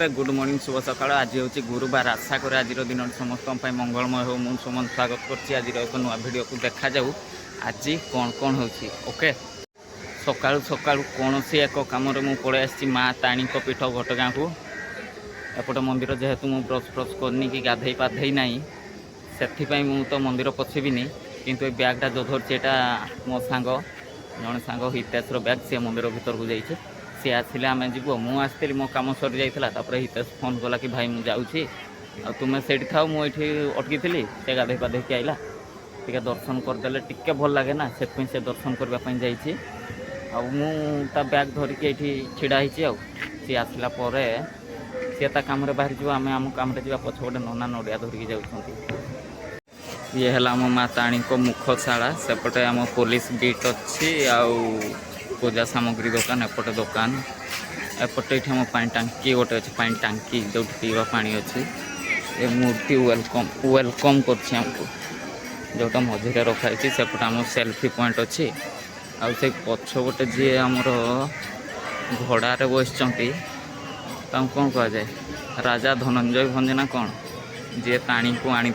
समस्ते good morning शुभ सकाळ। आज हूँ गुरुवार। आशा करे आज दिन समस्त मंगलमय हो। मुझे सुमन स्वागत करछि आज एक नुआ वीडियो को देखा जाऊ आज कौन कौन होछि। ओके सकाळु सकाळु कौन सी एक कम मु पड़े आसी माँ ताणी पीठ घटगाँ को एपटे मंदिर जेहेतु मु ब्रश फ्रश करनी कि गाधे पाधे ना से मु तो मंदिर पशिबिनी किंतु बैगटा जो धरछि एटा मो सांग जन सांग हितेश बैग सी मंदिर भीतर को जाइए सी आसिले आम जीव मुझे मो कम सरी जाता हितेश फोन कला कि भाई मुझे तुम्हें से था मुझे अटकी थी से गाधे पाधे के आइला टे दर्शन करदे टिके भल लगे ना से दर्शन करने जाइए आ बैग धरिकी ये छिड़ा सी आसला सी कम बाहर जाव आम आम कम पछपटे नना नड़िया धरिकी जाऊँ। ये है आम माँ ताणी को मुखशाला सेपटे आम पुलिस बीट अच्छी आउ पूजा सामग्री दुकान एपटे दुकान एपटे ये आम पानी टांकी गोटे अच्छे पानी टांकी जो पीवा पानी अच्छी ये मूर्ति वेलकम वेलकम करमको जोटा मझे रखाई सेपटे आम सेल्फी पॉइंट अच्छी आउ से पछपटे जी आमर घोड़े बस कौन कह जाए राजा धनंजय भंज ना कौन जी ताणी को आनी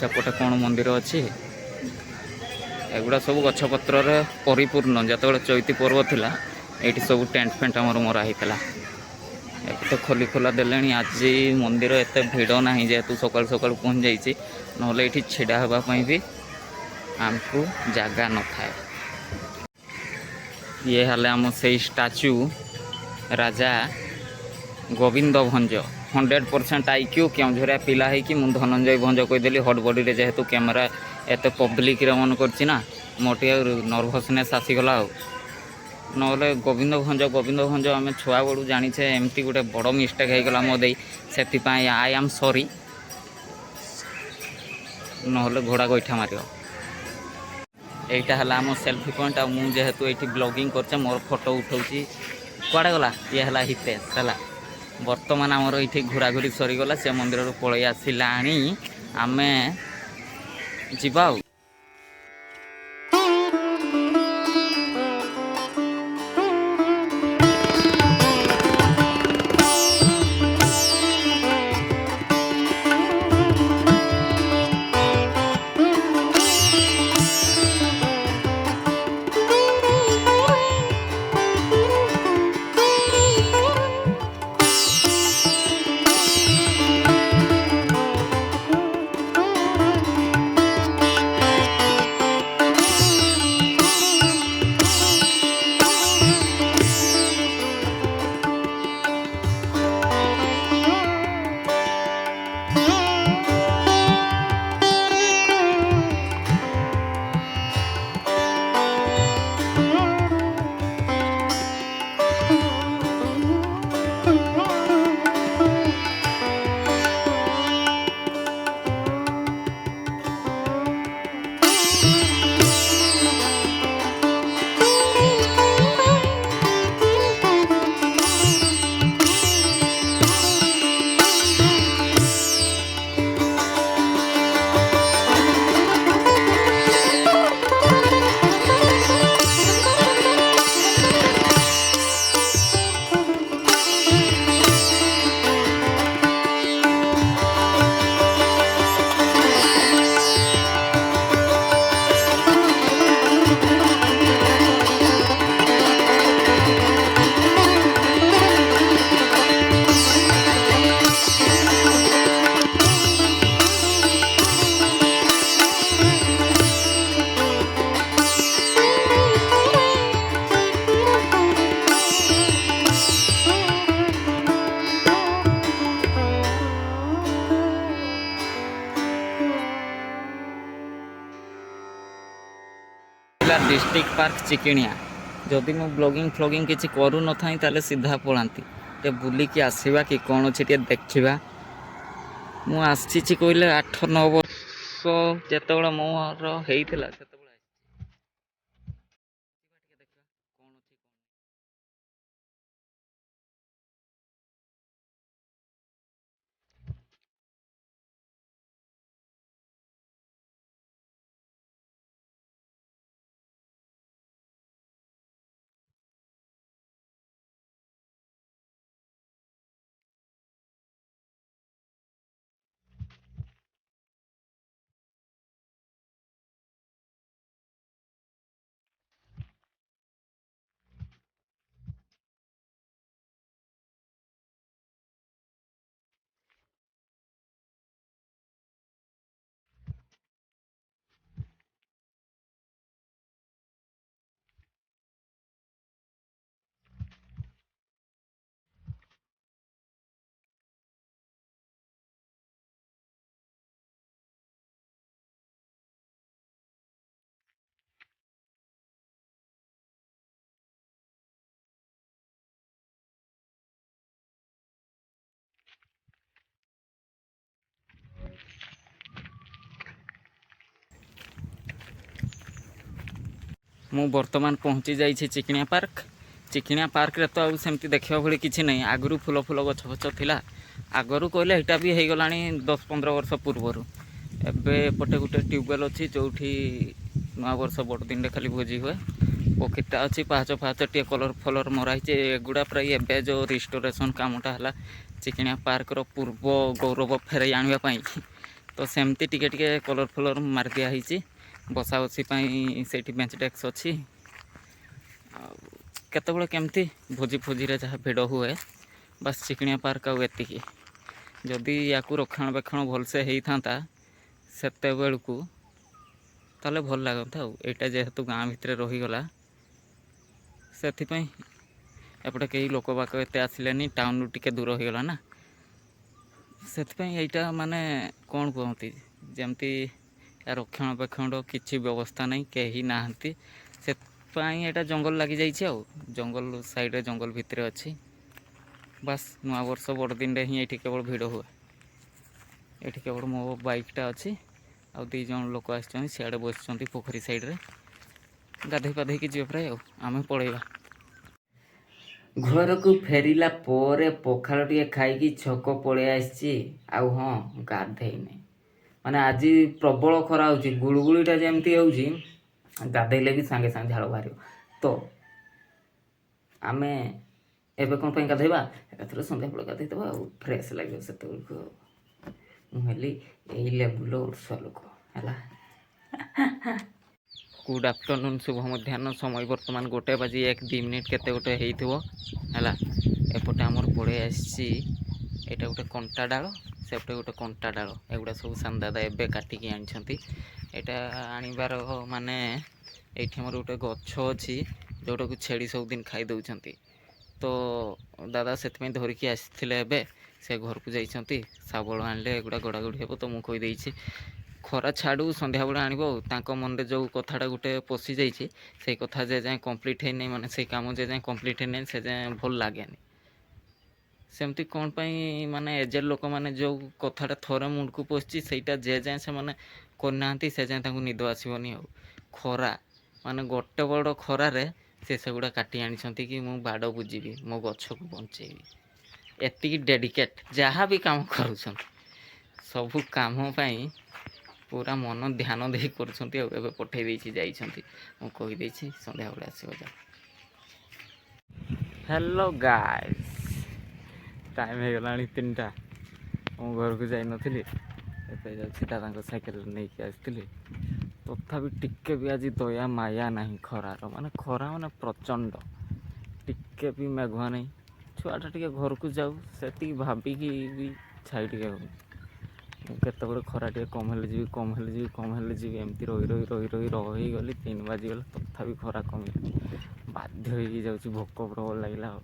सेपटे कौन मंदिर अच्छी एगुड़ा सब गछपत्र परिपूर्ण जो चैती पर्व थिला ये सब टेंट फेंट आमर मरा होता तो खोली खोला देले। आज मंदिर एत भिड़ ना जेहेतु सकाल सकाल पहुँच जाइए ना ये छिड़ा हाँपाई भी आमको जगह न था। ये हेले आम से स्टाच्यू राजा गोविंद भंज 100% IQ केउझरिया पिला है कि मुझे धनंजय भंज कहीदेली हट बडी जेहेतु कैमेरा एत पब्लिक मन कर मोटे नर्भसनेस आसीगला ना गोविंद भंज आम छुआ बड़ू जाचे एमती गोटे बड़ मिस्टेक होगला मो दे से आई एम सॉरी ना घोड़ा गोईठा मार यहाँ है आम सेल्फी पॉइंट आ जेहेतु ये ब्लॉगिंग कर मोर फोटो उठाऊँगी कड़े गला ये है हितेश है बर्तमान आमर ये घूरा घूरी सरीगला से मंदिर पलि आसला आम जीवा। डिस्ट्रिक्ट पार्क चिकिणिया जदि मु ब्लॉगिंग फ्लॉगिंग किसी करू न था ताले सीधा पलांती टे बुलिकी आसवा कि कौन अच्छे टे देखा मु आसी कहले 8-9 वर्ष जिते मोर होता ମୁଁ ବର୍ତ୍ତମାନ ପହଞ୍ଚି ଯାଇଛି ଚିକିଣିଆ ପାର୍କ। ଚିକିଣିଆ ପାର୍କରେ ତ ଆଉ ସେମିତି ଦେଖିବା ଭଳି କିଛି ନାହିଁ। ଆଗରୁ ଫୁଲ ଫୁଲ ଗଛ ଫଛ ଥିଲା। ଆଗରୁ କହିଲେ ଏଇଟା ବି ହେଇଗଲାଣି 10-15 ବର୍ଷ ପୂର୍ବରୁ। ଏବେ ଏପଟେ ଗୋଟେ ଟ୍ୟୁବୱେଲ୍ ଅଛି ଯେଉଁଠି ନୂଆବର୍ଷ ବଡ଼ଦିନରେ ଖାଲି ଭୋଜି ହୁଏ। ପୋଖରୀଟା ଅଛି, ପାହାଚ ଫାହାଚ ଟିକେ କଲର୍ ଫଲର୍ ମରା ହେଇଛି। ଏଗୁଡ଼ା ପ୍ରାୟ ଏବେ ଯେଉଁ ରିଷ୍ଟୋରେସନ୍ କାମଟା ହେଲା ଚିକିଣିଆ ପାର୍କର ପୂର୍ବ ଗୌରବ ଫେରାଇ ଆଣିବା ପାଇଁ, ତ ସେମିତି ଟିକେ ଟିକେ କଲର୍ ଫଲର୍ ମାରି ଦିଆ ହେଇଛି। ବସା ବସି ପାଇଁ ସେଇଠି ବେଞ୍ଚ ଡେସ୍କ ଅଛି। ଆଉ କେତେବେଳେ କେମିତି ଭୋଜି ଫୋଜିରେ ଯାହା ଭିଡ଼ ହୁଏ, ବାସ୍ ଚିକିଣିଆ ପାର୍କ ଆଉ ଏତିକି। ଯଦି ୟାକୁ ରକ୍ଷଣାବେକ୍ଷଣ ଭଲସେ ହେଇଥାନ୍ତା ସେତେବେଳକୁ ତାହେଲେ ଭଲ ଲାଗନ୍ତା। ଆଉ ଏଇଟା ଯେହେତୁ ଗାଁ ଭିତରେ ରହିଗଲା, ସେଥିପାଇଁ ଏପଟେ କେହି ଲୋକ ବାକ ଏତେ ଆସିଲେନି। ଟାଉନରୁ ଟିକେ ଦୂର ହେଇଗଲା ନା, ସେଥିପାଇଁ ଏଇଟା ମାନେ କ'ଣ କୁହନ୍ତି, ଯେମିତି ରକ୍ଷଣାବେକ୍ଷଣର କିଛି ବ୍ୟବସ୍ଥା ନାହିଁ, କେହି ନାହାନ୍ତି। ସେଥିପାଇଁ ଏଇଟା ଜଙ୍ଗଲ ଲାଗିଯାଇଛି। ଆଉ ଜଙ୍ଗଲ ସାଇଡ଼୍ରେ ଜଙ୍ଗଲ ଭିତରେ ଅଛି। ବାସ୍ ନୂଆବର୍ଷ ବଡ଼ଦିନରେ ହିଁ ଏଇଠି କେବଳ ଭିଡ଼ ହୁଏ। ଏଇଠି କେବଳ ମୋ ବାଇକ୍ଟା ଅଛି, ଆଉ 2 ଜଣ ଲୋକ ଆସିଛନ୍ତି ସିଆଡ଼େ ବସିଛନ୍ତି ପୋଖରୀ ସାଇଡ଼୍ରେ। ଗାଧୋଇ ପାଧୋଇକି ଯିବେ ପ୍ରାୟ। ଆଉ ଆମେ ପଳେଇବା। ଘରକୁ ଫେରିଲା ପରେ ପଖାଳ ଟିକେ ଖାଇକି ଛକ ପଳେଇ ଆସିଛି। ଆଉ ହଁ, ଗାଧେଇନି। ମାନେ ଆଜି ପ୍ରବଳ ଖରା ହେଉଛି, ଗୁଳୁଗୁଳିଟା ଯେମିତି ହେଉଛି, ଗାଧେଇଲେ ବି ସାଙ୍ଗେ ସାଙ୍ଗେ ଝାଳ ବାହାରିବ। ତ ଆମେ ଏବେ କ'ଣ ପାଇଁ ଗାଧୋଇବା? ଏକାଥରେ ସନ୍ଧ୍ୟାବେଳେ ଗାଧୋଇଦେବା, ଆଉ ଫ୍ରେଶ୍ ଲାଗିବ ସେତେବେଳକୁ। ମୁଁ ହେଲି ଏଇ ଲେବୁଲ୍ର ଉର୍ତ୍ସ ଲୋକ ହେଲା। ଗୁଡ଼୍ ଆଫ୍ଟରନୁନ୍, ଶୁଭ ମଧ୍ୟାହ୍ନ। ସମୟ ବର୍ତ୍ତମାନ 1:01-2 କେତେ ଗୋଟେ ହେଇଥିବ ହେଲା। ଏପଟେ ଆମର ପଳେଇ ଆସିଛି, ଏଇଟା ଗୋଟେ କଣ୍ଟା ଡାଳ, ସେପଟେ ଗୋଟେ କଣ୍ଟା ଡାଳ। ଏଗୁଡ଼ା ସବୁ ସାନ ଦାଦା ଏବେ କାଟିକି ଆଣିଛନ୍ତି। ଏଇଟା ଆଣିବାର ମାନେ ଏଇଠି ଆମର ଗୋଟେ ଗଛ ଅଛି ଯେଉଁଟାକୁ ଛେଳି ସବୁଦିନ ଖାଇ ଦେଉଛନ୍ତି। ତ ଦାଦା ସେଥିପାଇଁ ଧରିକି ଆସିଥିଲେ। ଏବେ ସେ ଘରକୁ ଯାଇଛନ୍ତି, ଶାବଳ ଆଣିଲେ ଏଗୁଡ଼ା ଗଡ଼ାଗଡ଼ି ହେବ। ତ ମୁଁ କହିଦେଇଛି ଖରା ଛାଡ଼ୁ ସନ୍ଧ୍ୟାବେଳେ ଆଣିବ। ଆଉ ତାଙ୍କ ମନରେ ଯେଉଁ କଥାଟା ଗୋଟେ ପଶିଯାଇଛି, ସେଇ କଥା ଯେ ଯାଏଁ କମ୍ପ୍ଲିଟ୍ ହେଇନି, ମାନେ ସେଇ କାମ ଯେ ଯାଏଁ କମ୍ପ୍ଲିଟ୍ ହେଇନି ସେ ଯାଏଁ ଭଲ ଲାଗେନି। ସେମିତି କ'ଣ ପାଇଁ ମାନେ ଏଜେଡ୍ ଲୋକମାନେ ଯେଉଁ କଥାଟା ଥରେ ମୁଣ୍ଡକୁ ପଶିଛି ସେଇଟା ଯେ ଯାଏଁ ସେମାନେ କରିନାହାନ୍ତି ସେ ଯାଏଁ ତାଙ୍କୁ ନିଦ ଆସିବନି। ଆଉ ଖରା ମାନେ ଗୋଟେ ବଡ଼ ଖରାରେ ସେ ସେଗୁଡ଼ା କାଟି ଆଣିଛନ୍ତି କି ମୁଁ ବାଡ଼ ବୁଜିବି, ମୋ ଗଛକୁ ବଞ୍ଚେଇବି। ଏତିକି ଡେଡ଼ିକେଟ୍ ଯାହା ବି କାମ କରୁଛନ୍ତି, ସବୁ କାମ ପାଇଁ ପୁରା ମନ ଧ୍ୟାନ ଦେଇ କରୁଛନ୍ତି। ଆଉ ଏବେ ପଠେଇ ଦେଇଛି, ଯାଇଛନ୍ତି। ମୁଁ କହିଦେଇଛି ସନ୍ଧ୍ୟାବେଳେ ଆସିବ ଯା। ହ୍ୟାଲୋ ଗାଇସ୍, ଟାଇମ୍ ହେଇଗଲାଣି 3ଟା। ମୁଁ ଘରକୁ ଯାଇନଥିଲି, ଏବେ ଯାଉଛି ଦାଦାଙ୍କ ସାଇକେଲରେ ନେଇକି ଆସିଥିଲି। ତଥାପି ଟିକେ ବି ଆଜି ଦୟା ମାୟା ନାହିଁ ଖରାର। ମାନେ ଖରା ମାନେ ପ୍ରଚଣ୍ଡ, ଟିକେ ବି ମେଘୁଆ ନାହିଁ। ଛୁଆଟା ଟିକେ ଘରକୁ ଯାଉ ସେତିକି ଭାବିକି ବି ଛାଇ ଟିକେ ହେଉନି। ମୁଁ କେତେବେଳେ ଖରା ଟିକେ କମ୍ ହେଲେ ଯିବି, ଏମିତି ରହିଗଲି। 3 ବାଜିଗଲା, ତଥାପି ଖରା କମିଲା। ବାଧ୍ୟ ହେଇକି ଯାଉଛି, ଭୋକ ପ୍ରବଳ ଲାଗିଲା। ଆଉ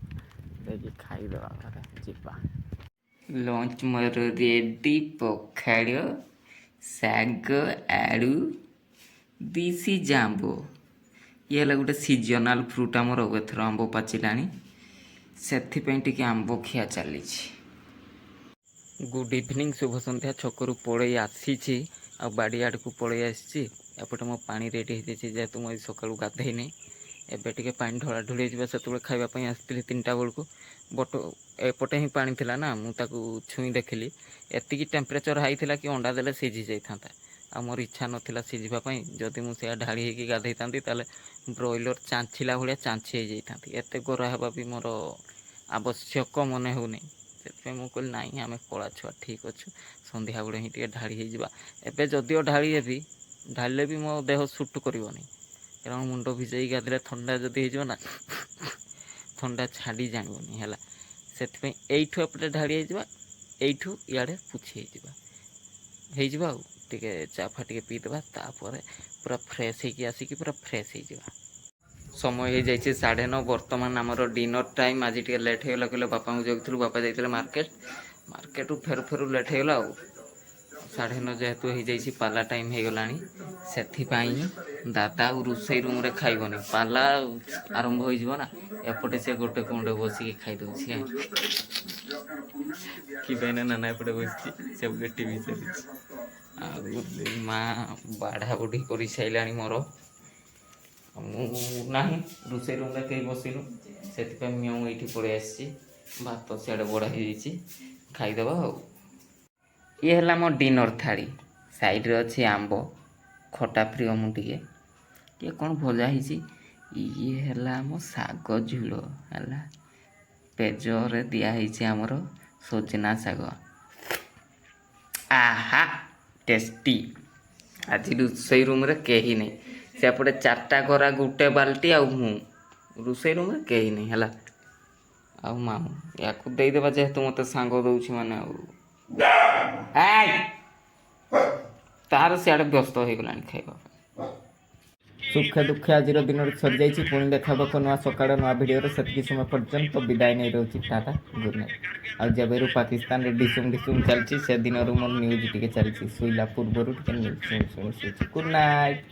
ଯାଇକି ଖାଇଦେବା, ଘରେ ଯିବା। ଲଞ୍ଚ ମୋର ରେଡ଼ି। ପଖାଳ, ଶାଗ, ଆଳୁ, ଦେଶୀ ଜାମ୍ବୁ। ଇଏ ହେଲା ଗୋଟେ ସିଜନାଲ୍ ଫ୍ରୁଟ୍ ଆମର। ଏଥର ଆମ୍ବ ପାଚିଲାଣି, ସେଥିପାଇଁ ଟିକେ ଆମ୍ବ ଖିଆ ଚାଲିଛି। ଗୁଡ଼୍ ଇଭିନିଂ, ଶୁଭ ସନ୍ଧ୍ୟା। ଛକରୁ ପଳେଇ ଆସିଛି, ଆଉ ବାଡ଼ି ଆଡ଼କୁ ପଳେଇ ଆସିଛି। ଏପଟେ ମୋ ପାଣି ରେଡ଼ି ହେଇଯାଇଛି, ଯେହେତୁ ମୁଁ ଆଜି ସକାଳୁ ଗାଧେଇନି। ଏବେ ଟିକେ ପାଣି ଢଳାଢଳି ହେଇଯିବ। ସେତେବେଳେ ଖାଇବା ପାଇଁ ଆସିଥିଲି 3ଟା ବେଳକୁ, ବଟ୍ ଏପଟେ ହିଁ ପାଣି ଥିଲା ନା, ମୁଁ ତାକୁ ଛୁଇଁ ଦେଖିଲି। ଏତିକି ଟେମ୍ପରେଚର୍ ହାଇ ଥିଲା କି ଅଣ୍ଡା ଦେଲେ ସିଝି ଯାଇଥାନ୍ତା। ଆଉ ମୋର ଇଚ୍ଛା ନଥିଲା ସିଝିବା ପାଇଁ। ଯଦି ମୁଁ ସେୟା ଢାଳି ହେଇକି ଗାଧେଇଥାନ୍ତି ତାହେଲେ ବ୍ରଏଲର୍ ଚାଞ୍ଚିଲା ଭଳିଆ ଚାଞ୍ଛି ହେଇଯାଇଥାନ୍ତି। ଏତେ ଗୋରା ହେବା ବି ମୋର ଆବଶ୍ୟକ ମନେ ହେଉନି। ସେଥିପାଇଁ ମୁଁ କହିଲି ନାଇଁ, ଆମେ କଳା ଛୁଆ, ଠିକ୍ ଅଛୁ, ସନ୍ଧ୍ୟାବେଳେ ହିଁ ଟିକେ ଢାଳି ହେଇଯିବା। ଏବେ ଯଦିଓ ଢାଳି ହେବି, ଢାଳିଲେ ବି ମୋ ଦେହ ସୁଟ୍ କରିବନି, କାରଣ ମୁଣ୍ଡ ଭିଜେଇକି ଗାଧେଇଲେ ଥଣ୍ଡା ଯଦି ହେଇଯିବ ନା, ଥଣ୍ଡା ଛାଡ଼ି ଜାଣିବନି ହେଲା। ସେଥିପାଇଁ ଏଇଠୁ ଏପଟେ ଢାଳି ହେଇଯିବା, ଏଇଠୁ ଇଆଡ଼େ ପୋଛି ହେଇଯିବା। ଆଉ ଟିକେ ଚା ଫା ଟିକେ ପିଇଦେବା, ତାପରେ ପୁରା ଫ୍ରେଶ୍ ହେଇକି ଆସିକି ପୁରା ଫ୍ରେଶ୍ ହେଇଯିବା। ସମୟ ହେଇଯାଇଛି 9:30। ବର୍ତ୍ତମାନ ଆମର ଡିନର୍ ଟାଇମ୍। ଆଜି ଟିକେ ଲେଟ୍ ହେଇଗଲା, କହିଲେ ବାପାଙ୍କୁ ଜଗିଥିଲୁ, ବାପା ଯାଇଥିଲେ ମାର୍କେଟରୁ ଫେରୁ ଲେଟ୍ ହେଇଗଲା। ଆଉ 9:30 ଯେହେତୁ ହେଇଯାଇଛି, ପାଲା ଟାଇମ୍ ହେଇଗଲାଣି। ସେଥିପାଇଁ ଦାଦା ଆଉ ରୋଷେଇ ରୁମ୍ରେ ଖାଇବନି, ପାଲା ଆରମ୍ଭ ହେଇଯିବ ନା। ଏପଟେ ସେ ଗୋଟେ କୋଣରେ ବସିକି ଖାଇଦେଉଛି। କି ପାଇଁ ନା ନାନା ଏପଟେ ବସିଛି, ସେପଟେ ଟିଭି ଚାଲିଛି। ଆଉ ମା ବାଢ଼ା ବୁଢ଼ି କରିସାରିଲାଣି ମୋର। ମୁଁ ନାହିଁ ରୋଷେଇ ରୁମ୍ରେ କେହି ବସିନୁ, ସେଥିପାଇଁ ମୁଁ ଏଇଠି ପଳେଇ ଆସିଛି। ଭାତ ସିଆଡ଼େ ବଢ଼ା ହେଇଯାଇଛି, ଖାଇଦେବା ଆଉ। ଇଏ ହେଲା ମୋ ଡିନର୍ ଥାଳି। ସାଇଡ଼୍ରେ ଅଛି ଆମ୍ବ, ଖଟା ପ୍ରିୟ ମୁଁ ଟିକେ। ଇଏ କ'ଣ ଭଜା ହେଇଛି, ଇଏ ହେଲା ଆମ ଶାଗ ଝୁଳ ହେଲା। ପେଜରେ ଦିଆହେଇଛି ଆମର ସଜନା ଶାଗ। ଆହା ଟେଷ୍ଟି। ଆଜି ରୋଷେଇ ରୁମ୍ରେ କେହି ନାହିଁ, ସେପଟେ 4ଟା ଗରା, 1 ବାଲ୍ଟି ଆଉ ମୁଁ। ରୋଷେଇ ରୁମ୍ରେ କେହି ନାହିଁ ହେଲା। ଆଉ ମାମୁଁ ୟାକୁ ଦେଇଦେବା, ଯେହେତୁ ମୋତେ ସାଙ୍ଗ ଦେଉଛି ମାନେ ଆଉ ତାର ସିଆଡ଼େ ବ୍ୟସ୍ତ ହେଇଗଲାଣି ଖାଇବା ପାଇଁ। ସୁଖେ ଦୁଃଖେ ଆଜିର ଦିନଟି ସରିଯାଇଛି। ପୁଣି ଦେଖା ହେବ ନୂଆ ସକାଳ ନୂଆ ଭିଡ଼ିଓରେ। ସେତିକି ସମୟ ପର୍ଯ୍ୟନ୍ତ ବିଦାୟ ନେଇ ରହୁଛି। Tata, good night. ଆଉ ଯେବେରୁ ପାକିସ୍ତାନରେ ଡିସୁମ୍ ଡିସୁମ୍ ଚାଲିଛି, ସେଦିନରୁ ମୋର ନ୍ୟୁଜ୍ ଟିକେ ଚାଲିଛି। ଶୋଇଲା ପୂର୍ବରୁ ଟିକେ ନ୍ୟୁଜ୍ ଶୁଣି ଶୁଣିଛି। Good night.